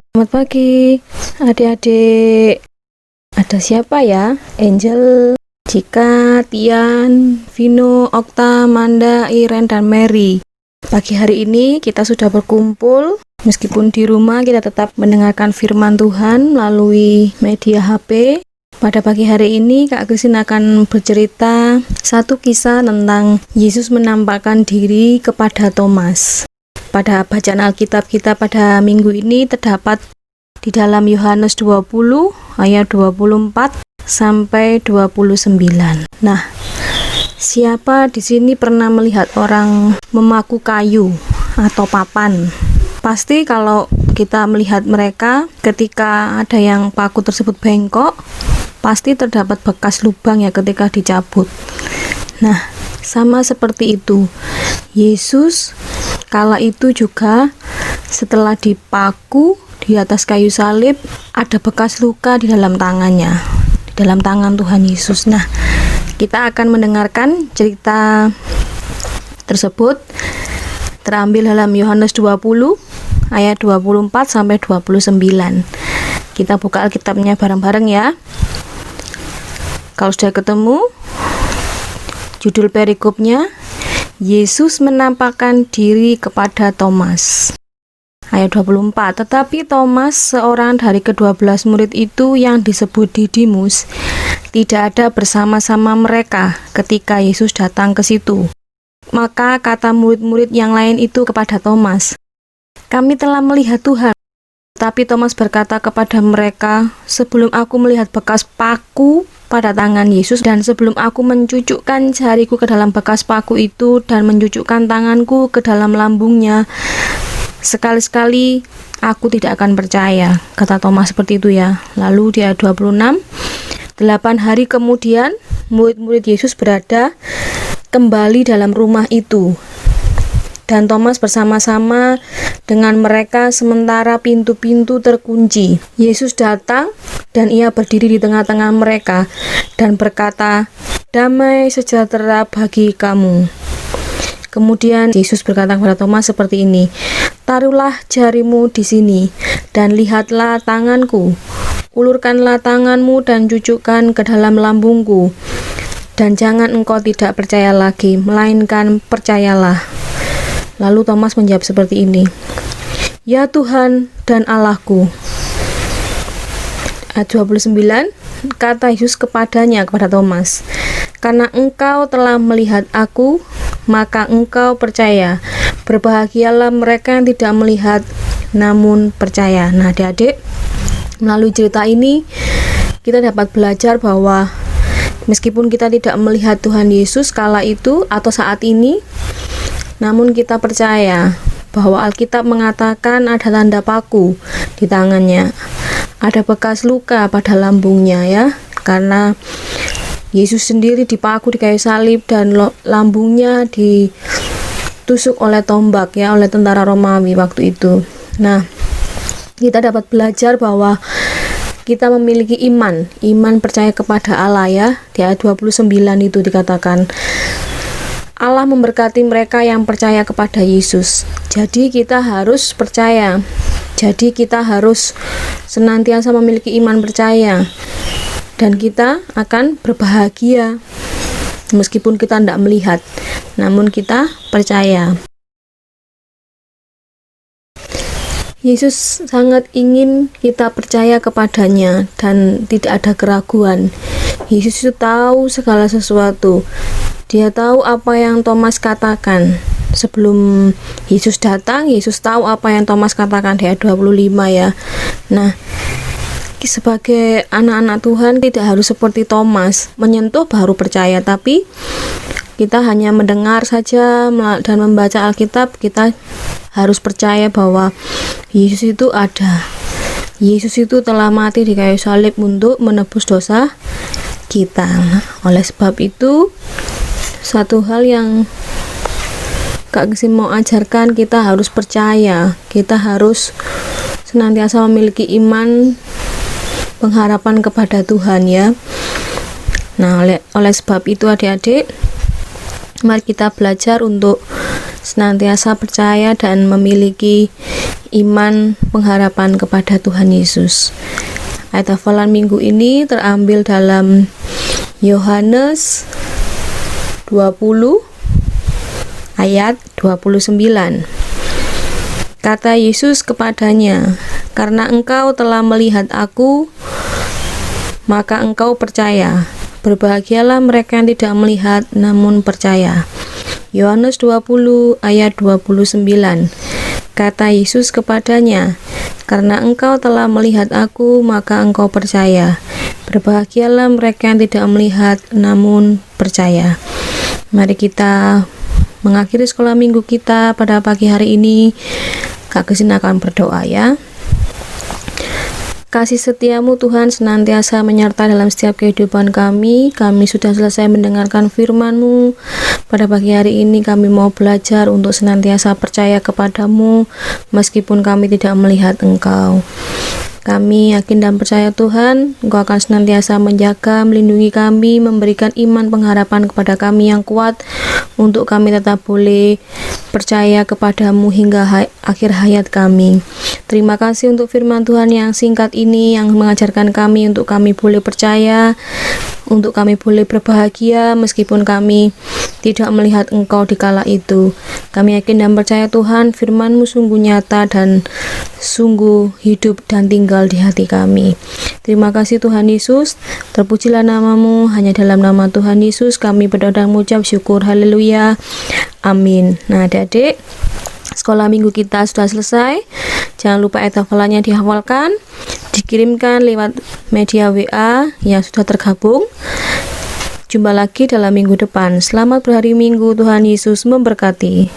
Selamat pagi adik-adik. Ada siapa ya? Angel, Cika, Tian, Vino, Okta, Manda, Iren, dan Mary. Pagi hari ini kita sudah berkumpul. Meskipun di rumah kita tetap mendengarkan firman Tuhan melalui media HP. Pada pagi hari ini Kak Christine akan bercerita satu kisah tentang Yesus menampakkan diri kepada Thomas. Pada bacaan Alkitab kita pada minggu ini terdapat di dalam Yohanes 20 ayat 24 sampai 29. Nah, siapa di sini pernah melihat orang memaku kayu atau papan? Pasti kalau kita melihat mereka ketika ada yang paku tersebut bengkok, pasti terdapat bekas lubang ya ketika dicabut. Nah, sama seperti itu. Yesus kala itu juga setelah dipaku di atas kayu salib, ada bekas luka di dalam tangannya, di dalam tangan Tuhan Yesus. Nah, kita akan mendengarkan cerita tersebut terambil dalam Yohanes 20 ayat 24 sampai 29. Kita buka Alkitabnya bareng-bareng ya. Kalau sudah ketemu, judul perikopnya Yesus menampakkan diri kepada Thomas. Ayat 24, tetapi Thomas, seorang dari ke-12 murid itu yang disebut Didimus, tidak ada bersama-sama mereka ketika Yesus datang ke situ. Maka kata murid-murid yang lain itu kepada Thomas, "Kami telah melihat Tuhan." Tapi Thomas berkata kepada mereka, "Sebelum aku melihat bekas paku pada tangan Yesus, dan sebelum aku mencucukkan jariku ke dalam bekas paku itu dan mencucukkan tanganku ke dalam lambungnya, sekali-sekali aku tidak akan percaya." Kata Thomas seperti itu ya. Lalu di ayat 26, 8 hari kemudian murid-murid Yesus berada kembali dalam rumah itu, dan Thomas bersama-sama dengan mereka sementara pintu-pintu terkunci. Yesus datang dan ia berdiri di tengah-tengah mereka dan berkata, "Damai sejahtera bagi kamu." Kemudian Yesus berkata kepada Thomas seperti ini, "Taruhlah jarimu di sini dan lihatlah tanganku. Ulurkanlah tanganmu dan cucukkan ke dalam lambungku. Dan jangan engkau tidak percaya lagi, melainkan percayalah." Lalu Thomas menjawab seperti ini, "Ya Tuhan dan Allahku." Ayat 29, kata Yesus kepada Thomas, "Karena engkau telah melihat aku, maka engkau percaya. Berbahagialah mereka yang tidak melihat, namun percaya." Nah, adik-adik, melalui cerita ini kita dapat belajar bahwa meskipun kita tidak melihat Tuhan Yesus kala itu atau saat ini, namun kita percaya bahwa Alkitab mengatakan ada tanda paku di tangannya, ada bekas luka pada lambungnya ya, karena Yesus sendiri dipaku di kayu salib dan lambungnya ditusuk oleh tombak ya, oleh tentara Romawi waktu itu. Nah, kita dapat belajar bahwa kita memiliki iman percaya kepada Allah ya. Di ayat 29 itu dikatakan, Allah memberkati mereka yang percaya kepada Yesus. Jadi kita harus percaya. Jadi kita harus senantiasa memiliki iman percaya. Dan kita akan berbahagia. Meskipun kita tidak melihat, namun kita percaya. Yesus sangat ingin kita percaya kepadanya dan tidak ada keraguan. Yesus itu tahu segala sesuatu. Dia tahu apa yang Thomas katakan. Sebelum Yesus datang, Yesus tahu apa yang Thomas katakan di ayat 25 ya. Nah, sebagai anak-anak Tuhan tidak harus seperti Thomas, menyentuh baru percaya, tapi kita hanya mendengar saja dan membaca Alkitab, kita harus percaya bahwa Yesus itu ada. Yesus itu telah mati di kayu salib untuk menebus dosa kita. Oleh sebab itu, satu hal yang Kak Gisim mau ajarkan, kita harus percaya, kita harus senantiasa memiliki iman, pengharapan kepada Tuhan ya. Nah, oleh sebab itu adik-adik, mari kita belajar untuk senantiasa percaya dan memiliki iman pengharapan kepada Tuhan Yesus. Ayat hafalan minggu ini terambil dalam Yohanes 20 ayat 29. Kata Yesus kepadanya, "Karena engkau telah melihat aku, maka engkau percaya. Berbahagialah mereka yang tidak melihat namun percaya." Yohanes 20 ayat 29. Kata Yesus kepadanya, "Karena engkau telah melihat aku, maka engkau percaya. Berbahagialah mereka yang tidak melihat namun percaya." Mari kita mengakhiri sekolah minggu kita pada pagi hari ini. Kak Christine akan berdoa ya. Kasih setiamu Tuhan senantiasa menyertai dalam setiap kehidupan kami. Kami sudah selesai mendengarkan firman-Mu. Pada pagi hari ini kami mau belajar untuk senantiasa percaya kepadamu meskipun kami tidak melihat Engkau. Kami yakin dan percaya Tuhan, Engkau akan senantiasa menjaga, melindungi kami, memberikan iman pengharapan kepada kami yang kuat untuk kami tetap boleh percaya kepadamu hingga akhir hayat kami. Terima kasih untuk firman Tuhan yang singkat ini yang mengajarkan kami untuk kami boleh percaya, untuk kami boleh berbahagia meskipun kami tidak melihat Engkau di kala itu. Kami yakin dan percaya Tuhan, firman-Mu sungguh nyata dan sungguh hidup dan tinggal di hati kami. Terima kasih Tuhan Yesus, terpujilah nama-Mu, hanya dalam nama Tuhan Yesus kami berdoa dan mengucap syukur, haleluya, amin. Nah adik-adik, sekolah minggu kita sudah selesai. Jangan lupa ayat hafalannya dihafalkan, dikirimkan lewat media WA yang sudah tergabung. Jumpa lagi dalam minggu depan. Selamat berhari Minggu, Tuhan Yesus memberkati.